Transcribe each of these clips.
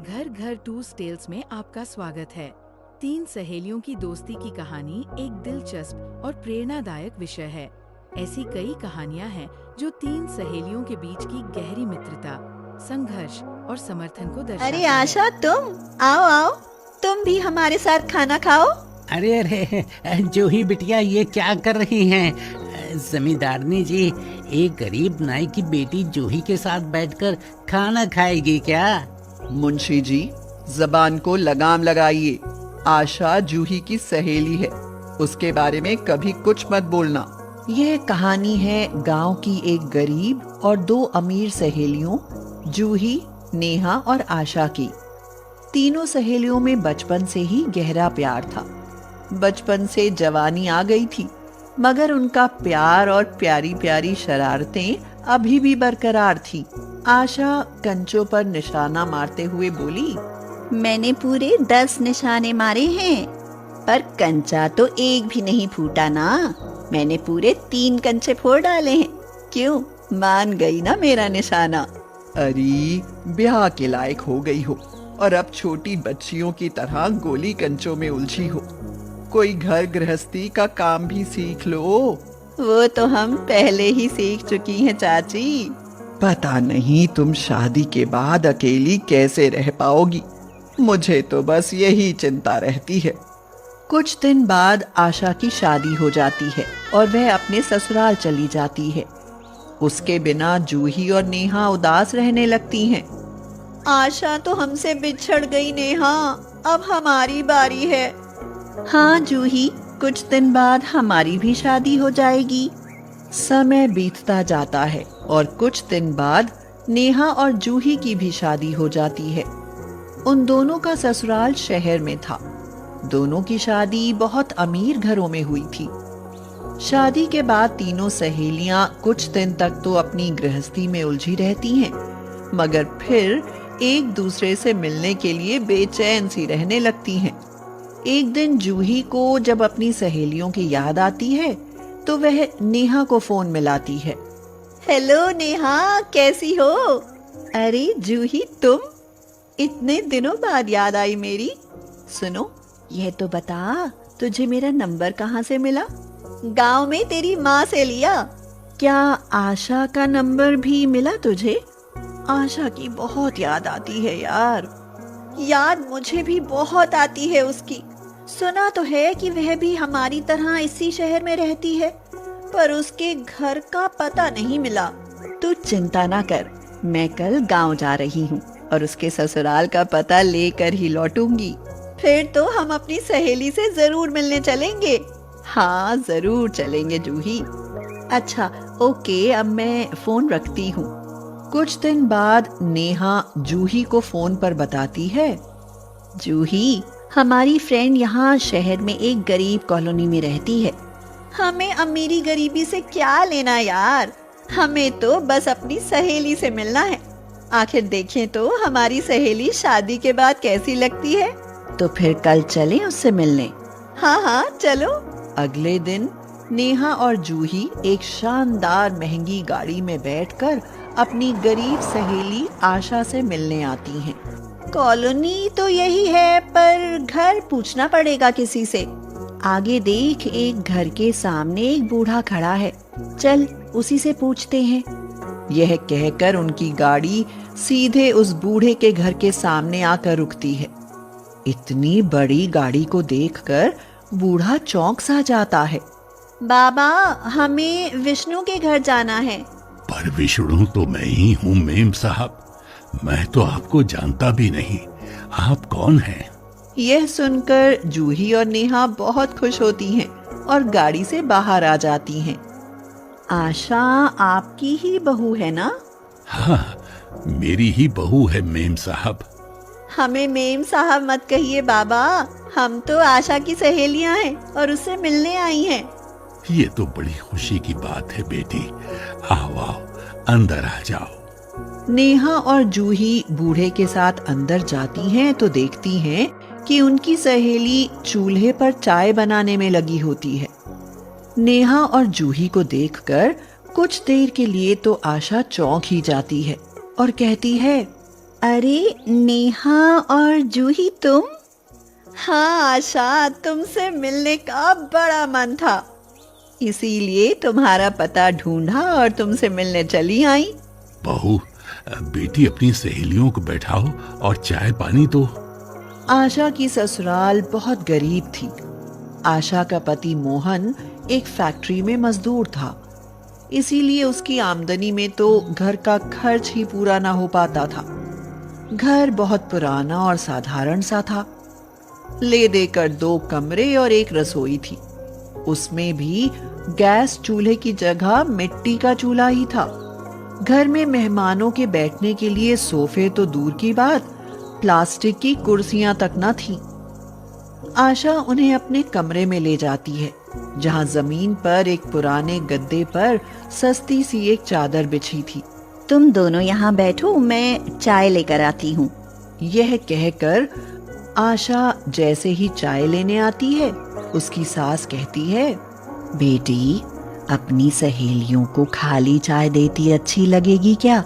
घर घर two tails में आपका स्वागत है। तीन सहेलियों की दोस्ती की कहानी एक दिलचस्प और प्रेरणादायक विषय है। ऐसी कई कहानियां हैं जो तीन सहेलियों के बीच की गहरी मित्रता, संघर्ष और समर्थन को दर्शाती अरे है। आशा, तुम आओ आओ, तुम भी हमारे साथ खाना खाओ। अरे अरे जूही बिटिया, ये क्या कर रही हैं? जमींदारनी जी, एक गरीब नाई की बेटी जूही के साथ बैठकर खाना खाएगी क्या? मुंशी जी, जबान को लगाम लगाइए। आशा जूही की सहेली है, उसके बारे में कभी कुछ मत बोलना। यह कहानी है गांव की एक गरीब और दो अमीर सहेलियों जूही, नेहा और आशा की। तीनों सहेलियों में बचपन से ही गहरा प्यार था। बचपन से जवानी आ गई थी, मगर उनका प्यार और प्यारी प्यारी शरारतें अभी भी बरकरार थी। आशा कंचों पर निशाना मारते हुए बोली, मैंने पूरे 10 निशाने मारे हैं, पर कंचा तो एक भी नहीं फूटा ना। मैंने पूरे 3 कंचे फोड़ डाले हैं। क्यों, मान गई ना मेरा निशाना? अरे ब्याह के लायक हो गई हो और अब छोटी बच्चियों की तरह गोली कंचों में उलझी हो। कोई घर गृहस्थी का काम भी सीख लो। वो तो हम पहले ही सीख चुकी हैं चाची। पता नहीं तुम शादी के बाद अकेली कैसे रह पाओगी। मुझे तो बस यही चिंता रहती है। कुछ दिन बाद आशा की शादी हो जाती है और वह अपने ससुराल चली जाती है। उसके बिना जूही और नेहा उदास रहने लगती हैं। आशा तो हमसे बिछड़ गई नेहा, अब हमारी बारी है। हाँ जूही, कुछ दिन बाद हमारी भी शादी हो जाएगी। समय बीतता जाता है और कुछ दिन बाद नेहा और जूही की भी शादी हो जाती है। उन दोनों का ससुराल शहर में था। दोनों की शादी बहुत अमीर घरों में हुई थी। शादी के बाद तीनों सहेलियां कुछ दिन तक तो अपनी गृहस्थी में उलझी रहती हैं, मगर फिर एक दूसरे से मिलने के लिए बेचैन सी रहने लगती हैं। एक दिन जूही को जब अपनी सहेलियों की याद आती है तो वह नेहा को फोन मिलाती है। हेलो नेहा, कैसी हो? अरे जूही, तुम? इतने दिनों बाद याद आई मेरी। सुनो, यह तो बता, तुझे मेरा नंबर कहाँ से मिला? गांव में तेरी माँ से लिया। क्या आशा का नंबर भी मिला तुझे? आशा की बहुत याद आती है यार। याद मुझे भी बहुत आती है उसकी। सुना तो है कि वह भी हमारी तरह इसी शहर में रहती है, पर उसके घर का पता नहीं मिला। तू चिंता ना कर, मैं कल गांव जा रही हूँ और उसके ससुराल का पता लेकर ही लौटूंगी। फिर तो हम अपनी सहेली से जरूर मिलने चलेंगे। हाँ जरूर चलेंगे जूही। अच्छा ओके, अब मैं फोन रखती हूँ। कुछ दिन बाद नेहा जूही को फोन पर बताती है, जूही, हमारी फ्रेंड यहाँ शहर में एक गरीब कॉलोनी में रहती है। हमें अमीरी गरीबी से क्या लेना यार, हमें तो बस अपनी सहेली से मिलना है। आखिर देखें तो हमारी सहेली शादी के बाद कैसी लगती है। तो फिर कल चलें उससे मिलने? हाँ हाँ चलो। अगले दिन नेहा और जूही एक शानदार महंगी गाड़ी में बैठकर अपनी गरीब सहेली आशा से मिलने आती हैं। कॉलोनी तो यही है, पर घर पूछना पड़ेगा किसी से। आगे देख, एक घर के सामने एक बूढ़ा खड़ा है, चल उसी से पूछते हैं। यह कहकर उनकी गाड़ी सीधे उस बूढ़े के घर के सामने आकर रुकती है। इतनी बड़ी गाड़ी को देखकर बूढ़ा चौंक सा जाता है। बाबा, हमें विष्णु के घर जाना है। पर विष्णु तो मैं ही हूँ मेम साहब, मैं तो आपको जानता भी नहीं। आप कौन हैं? यह सुनकर जूही और नेहा बहुत खुश होती हैं और गाड़ी से बाहर आ जाती हैं। आशा आपकी ही बहू है ना? हाँ, मेरी ही बहू है मेम साहब। हमें मेम साहब मत कहिए बाबा, हम तो आशा की सहेलियां हैं और उससे मिलने आई हैं। ये तो बड़ी खुशी की बात है बेटी। आओ आओ, अंदर आ जाओ। नेहा और जूही बूढ़े के साथ अंदर जाती हैं तो देखती हैं कि उनकी सहेली चूल्हे पर चाय बनाने में लगी होती है। नेहा और जूही को देखकर कुछ देर के लिए तो आशा चौंक ही जाती है और कहती है, अरे नेहा और जूही तुम? हाँ आशा, तुमसे मिलने का बड़ा मन था, इसीलिए तुम्हारा पता ढूंढा और तुमसे मिलने चली आई। बहू, बेटी अपनी सहेलियों को बैठाओ और चाय पानी दो। आशा की ससुराल बहुत गरीब थी। आशा का पति मोहन एक फैक्ट्री में मजदूर था, इसीलिए उसकी आमदनी में तो घर का खर्च ही पूरा ना हो पाता था। घर बहुत पुराना और साधारण सा था। ले देकर 2 कमरे और एक रसोई थी। उसमें भी गैस चूल्हे की जगह मिट्टी का चूल्हा ही था। घर में मेहमानों के बैठने के लिए सोफे तो दूर की बात, प्लास्टिक की कुर्सियां तक न थी। आशा उन्हें अपने कमरे में ले जाती है, जहां जमीन पर एक पुराने गद्दे पर सस्ती सी एक चादर बिछी थी। तुम दोनों यहाँ बैठो, मैं चाय लेकर आती हूँ। यह कहकर आशा जैसे ही चाय लेने आती है, उसकी सास कहती है, बेटी, अपनी सहेलियों को खाली चाय देती अच्छी लगेगी क्या?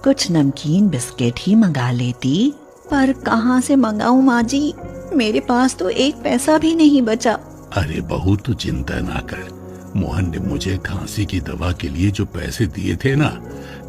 कुछ नमकीन बिस्किट ही मंगा लेती। पर कहाँ से मंगाऊं माँ जी, मेरे पास तो 1 पैसा भी नहीं बचा। अरे बहू, तू चिंता ना कर। मोहन ने मुझे खांसी की दवा के लिए जो पैसे दिए थे ना,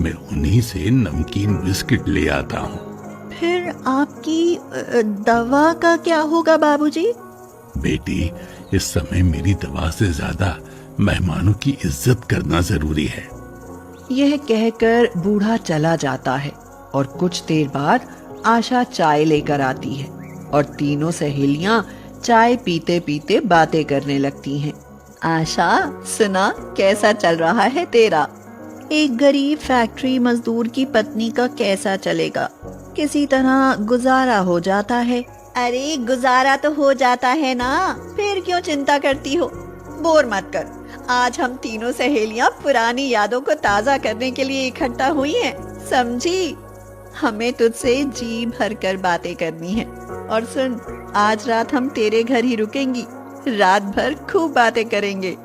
मैं उन्हीं से नमकीन बिस्किट ले आता हूँ। फिर आपकी दवा का क्या होगा बाबूजी? बेटी, इस समय मेरी दवा से ज्यादा मेहमानों की इज्जत करना जरूरी है। यह कहकर बूढ़ा चला जाता है और कुछ देर बाद आशा चाय लेकर आती है और तीनों सहेलियां चाय पीते पीते बातें करने लगती हैं। आशा, सुना, कैसा चल रहा है तेरा? एक गरीब फैक्ट्री मजदूर की पत्नी का कैसा चलेगा? किसी तरह गुजारा हो जाता है। अरे गुजारा तो हो जाता है ना, फिर क्यों चिंता करती हो? बोर मत कर। आज हम तीनों सहेलियां पुरानी यादों को ताजा करने के लिए इकट्ठा हुई हैं, समझी? हमें तुझसे जी भर कर बातें करनी है। और सुन, आज रात हम तेरे घर ही रुकेंगी, रात भर खूब बातें करेंगे।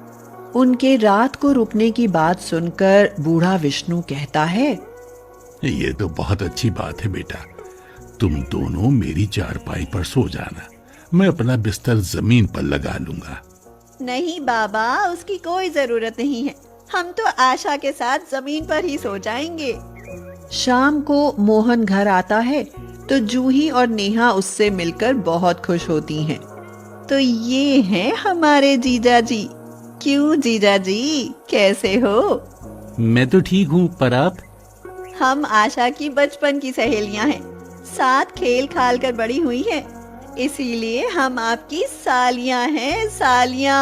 उनके रात को रुकने की बात सुनकर बूढ़ा विष्णु कहता है, ये तो बहुत अच्छी बात है बेटा। तुम दोनों मेरी चारपाई पर सो जाना, मैं अपना बिस्तर जमीन पर लगा लूंगा। नहीं बाबा, उसकी कोई जरूरत नहीं है, हम तो आशा के साथ जमीन पर ही सो जाएंगे। शाम को मोहन घर आता है तो जूही और नेहा उससे मिलकर बहुत खुश होती हैं। तो ये हैं हमारे जीजा जी। क्यों जीजा जी, कैसे हो? मैं तो ठीक हूँ, पर आप? हम आशा की बचपन की सहेलियां हैं, साथ खेल खाल कर बड़ी हुई हैं, इसीलिए हम आपकी सालियां हैं, सालियां।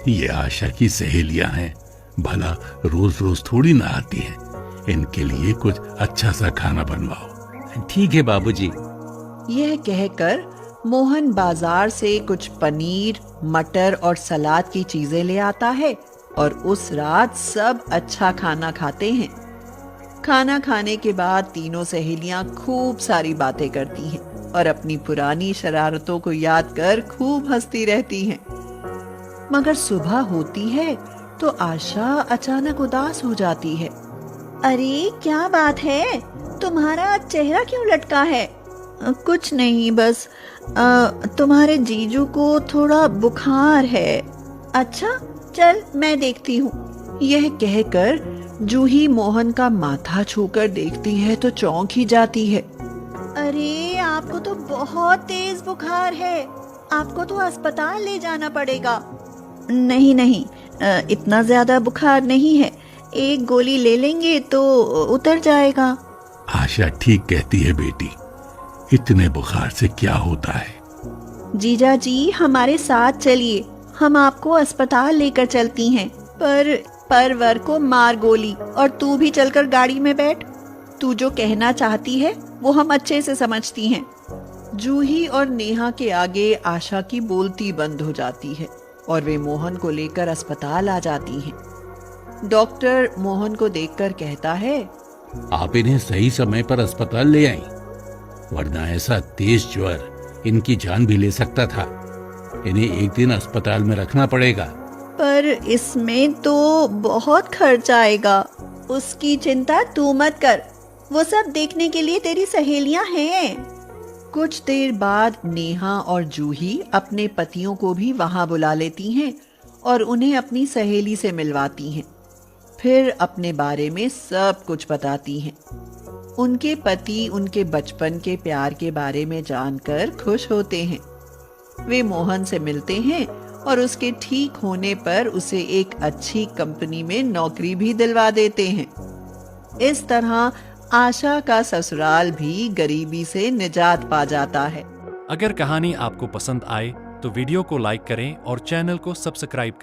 ये आशा की सहेलियां हैं, भला रोज रोज थोड़ी ना आती हैं। इनके लिए कुछ अच्छा सा खाना बनवाओ। ठीक है बाबूजी। यह कहकर मोहन बाजार से कुछ पनीर, मटर और सलाद की चीजें ले आता है और उस रात सब अच्छा खाना खाते हैं। खाना खाने के बाद तीनों सहेलियां खूब सारी बातें करती हैं और अपनी पुरानी शरारतों को याद कर खूब हंसती रहती हैं। मगर सुबह होती है तो आशा अचानक उदास हो जाती है। अरे क्या बात है, तुम्हारा चेहरा क्यों लटका है? कुछ नहीं, बस तुम्हारे जीजू को थोड़ा बुखार है। अच्छा, चल मैं देखती हूँ। यह कहकर जूही मोहन का माथा छूकर देखती है तो चौंक ही जाती है। अरे आपको तो बहुत तेज बुखार है, आपको तो अस्पताल ले जाना पड़ेगा। नहीं नहीं, इतना ज्यादा बुखार नहीं है, एक गोली ले लेंगे तो उतर जाएगा। आशा ठीक कहती है बेटी, इतने बुखार से क्या होता है। जीजा जी हमारे साथ चलिए, हम आपको अस्पताल लेकर चलती हैं। पर वर को मार गोली, और तू भी चलकर गाड़ी में बैठ। तू जो कहना चाहती है वो हम अच्छे से समझती हैं। जूही और नेहा के आगे आशा की बोलती बंद हो जाती है और वे मोहन को लेकर अस्पताल आ जाती हैं। डॉक्टर मोहन को देखकर कहता है, आप इन्हें सही समय पर अस्पताल ले आई, वरना ऐसा तेज ज्वर इनकी जान भी ले सकता था। इन्हें एक दिन अस्पताल में रखना पड़ेगा। पर इसमें तो बहुत खर्च आएगा। उसकी चिंता तू मत कर, वो सब देखने के लिए तेरी सहेलियां हैं। कुछ देर बाद नेहा और जूही अपने पतियों को भी वहां बुला लेती हैं और उन्हें अपनी सहेली से मिलवाती हैं। फिर अपने बारे में सब कुछ बताती हैं। उनके पति उनके बचपन के प्यार के बारे में जानकर खुश होते हैं। वे मोहन से मिलते हैं और उसके ठीक होने पर उसे एक अच्छी कंपनी में नौकरी भी दिलवा देते हैं। इस तरह आशा का ससुराल भी गरीबी से निजात पा जाता है। अगर कहानी आपको पसंद आए तो वीडियो को लाइक करें और चैनल को सब्सक्राइब करें।